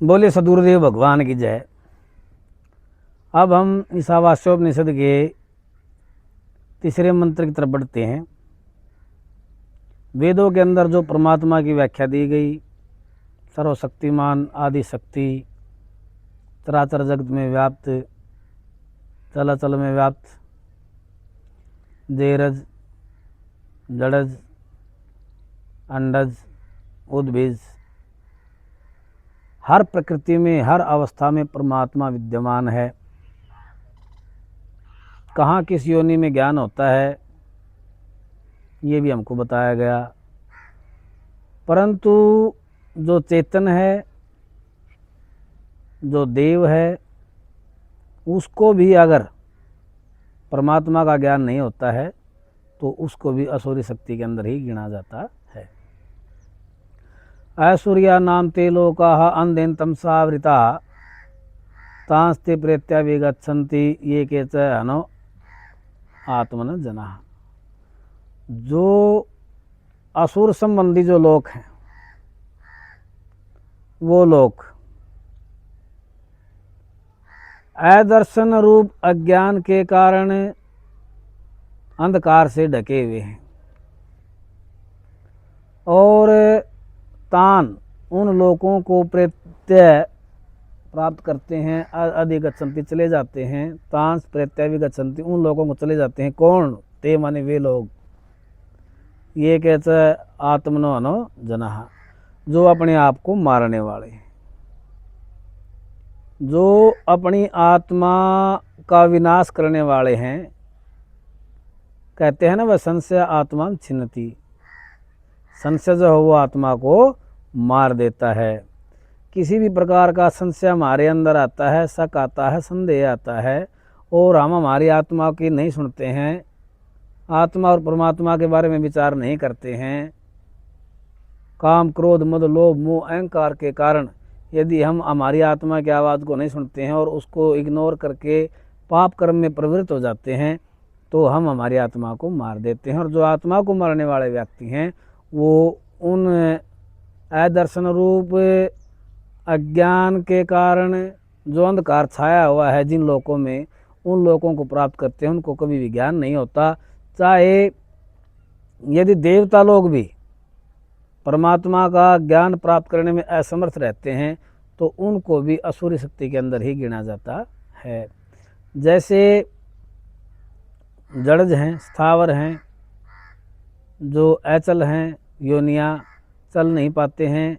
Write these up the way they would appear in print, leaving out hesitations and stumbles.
बोले सदगुरुदेव भगवान की जय। अब हम ईशावास्योपनिषद के तीसरे मंत्र की तरफ बढ़ते हैं। वेदों के अंदर जो परमात्मा की व्याख्या दी गई, सर्वशक्तिमान आदि शक्ति, चराचर जगत में व्याप्त, चलाचल में व्याप्त, देरज, जड़ज, अंडज, उद्भिज, हर प्रकृति में हर अवस्था में परमात्मा विद्यमान है। कहाँ किस योनि में ज्ञान होता है ये भी हमको बताया गया। परंतु जो चेतन है, जो देव है, उसको भी अगर परमात्मा का ज्ञान नहीं होता है तो उसको भी असुरी शक्ति के अंदर ही गिना जाता है। ऐश्वर्या नाम ते लोका अंधेन तमसावृता तांस्ते प्रेत्या विगच्छन्ति ये के च हनो आत्मन जना। जो असुर संबंधी जो लोग हैं वो लोग अदर्शन रूप अज्ञान के कारण अंधकार से ढके हुए हैं और तान उन लोगों को प्रत्यय प्राप्त करते हैं, अधिगच्छन्ति चले जाते हैं, तांस प्रत्यय विगच्छन्ति उन लोगों को चले जाते हैं। कौन? ते माने वे लोग, ये कहते आत्मनो अनो जनः, जो अपने आप को मारने वाले हैं, जो अपनी आत्मा का विनाश करने वाले हैं। कहते हैं ना वह संशय आत्मा छिन्नति, संशय जो है वो आत्मा को मार देता है। किसी भी प्रकार का संशय हमारे अंदर आता है, शक आता है, संदेह आता है और हम हमारी आत्मा की नहीं सुनते हैं, आत्मा और परमात्मा के बारे में विचार नहीं करते हैं, काम क्रोध मद लोभ मोह अहंकार के कारण यदि हम हमारी आत्मा की आवाज़ को नहीं सुनते हैं और उसको इग्नोर करके पाप कर्म में प्रवृत्त हो जाते हैं तो हम हमारी आत्मा को मार देते हैं। और जो आत्मा को मारने वाले व्यक्ति हैं वो उन अदर्शन रूप अज्ञान के कारण जो अंधकार छाया हुआ है जिन लोगों में, उन लोगों को प्राप्त करते हैं। उनको कभी भी ज्ञान नहीं होता। चाहे यदि देवता लोग भी परमात्मा का ज्ञान प्राप्त करने में असमर्थ रहते हैं तो उनको भी असुरी शक्ति के अंदर ही गिना जाता है। जैसे जड़ज हैं, स्थावर हैं, जो अचल हैं, योनियाँ चल नहीं पाते हैं,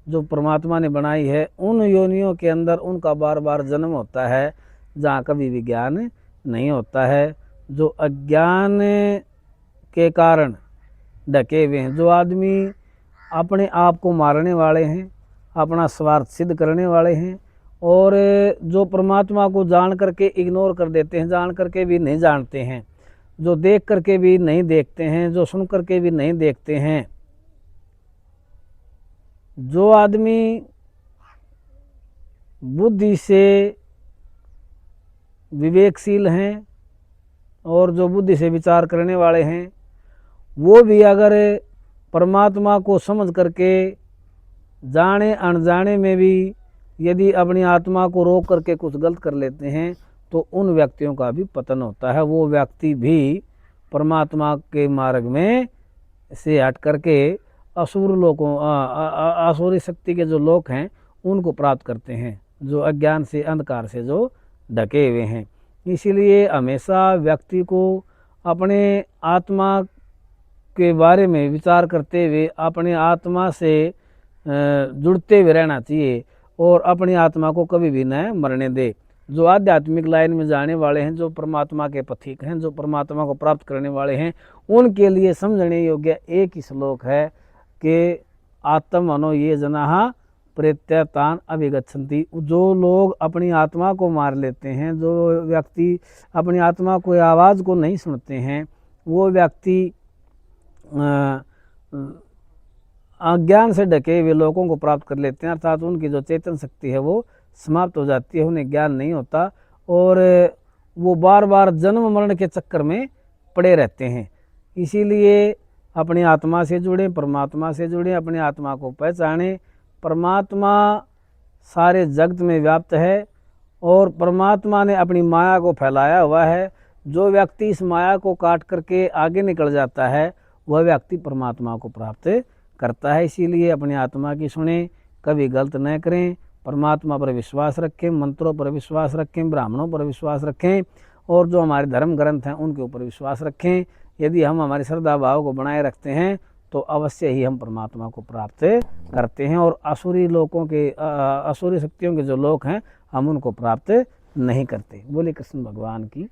जो परमात्मा ने बनाई है, उन योनियों के अंदर उनका बार बार जन्म होता है जहाँ कभी भी ज्ञान नहीं होता है। जो अज्ञान के कारण ढके हुए हैं, जो आदमी अपने आप को मारने वाले हैं, अपना स्वार्थ सिद्ध करने वाले हैं और जो परमात्मा को जान करके इग्नोर कर देते हैं, जान करके भी नहीं जानते हैं, जो देख करके भी नहीं देखते हैं, जो सुन करके भी नहीं देखते हैं, जो आदमी बुद्धि से विवेकशील हैं और जो बुद्धि से विचार करने वाले हैं, वो भी अगर परमात्मा को समझ करके जाने अनजाने में भी यदि अपनी आत्मा को रोक करके कुछ गलत कर लेते हैं तो उन व्यक्तियों का भी पतन होता है। वो व्यक्ति भी परमात्मा के मार्ग में से हट करके असुर लोगों असुरी शक्ति के जो लोग हैं उनको प्राप्त करते हैं, जो अज्ञान से अंधकार से जो ढके हुए हैं। इसीलिए हमेशा व्यक्ति को अपने आत्मा के बारे में विचार करते हुए अपनी आत्मा से जुड़ते हुए रहना चाहिए और अपनी आत्मा को कभी भी न मरने दे। जो आध्यात्मिक लाइन में जाने वाले हैं, जो परमात्मा के पथिक हैं, जो परमात्मा को प्राप्त करने वाले हैं, उनके लिए समझने योग्य एक ही श्लोक है कि आत्म अनो ये जनाः प्रत्यतान अभिगच्छन्ति। जो लोग अपनी आत्मा को मार लेते हैं, जो व्यक्ति अपनी आत्मा को आवाज़ को नहीं सुनते हैं, वो व्यक्ति अज्ञान से ढके हुए लोगों को प्राप्त कर लेते हैं, अर्थात उनकी जो चेतन शक्ति है वो समाप्त हो जाती है, उन्हें ज्ञान नहीं होता और वो बार बार जन्म मरण के चक्कर में पड़े रहते हैं। इसीलिए अपनी आत्मा से जुड़ें, परमात्मा से जुड़ें, अपनी आत्मा को पहचानें, परमात्मा सारे जगत में व्याप्त है और परमात्मा ने अपनी माया को फैलाया हुआ है। जो व्यक्ति इस माया को काट करके आगे निकल जाता है वह व्यक्ति परमात्मा को प्राप्त करता है। इसीलिए अपनी आत्मा की सुने, कभी गलत न करें, परमात्मा पर विश्वास रखें, मंत्रों पर विश्वास रखें, ब्राह्मणों पर विश्वास रखें और जो हमारे धर्म ग्रंथ हैं उनके ऊपर विश्वास रखें। यदि हम हमारी श्रद्धा भाव को बनाए रखते हैं तो अवश्य ही हम परमात्मा को प्राप्त करते हैं और असुरी लोगों के असुरी शक्तियों के जो लोग हैं हम उनको प्राप्त नहीं करते। बोले कृष्ण भगवान की।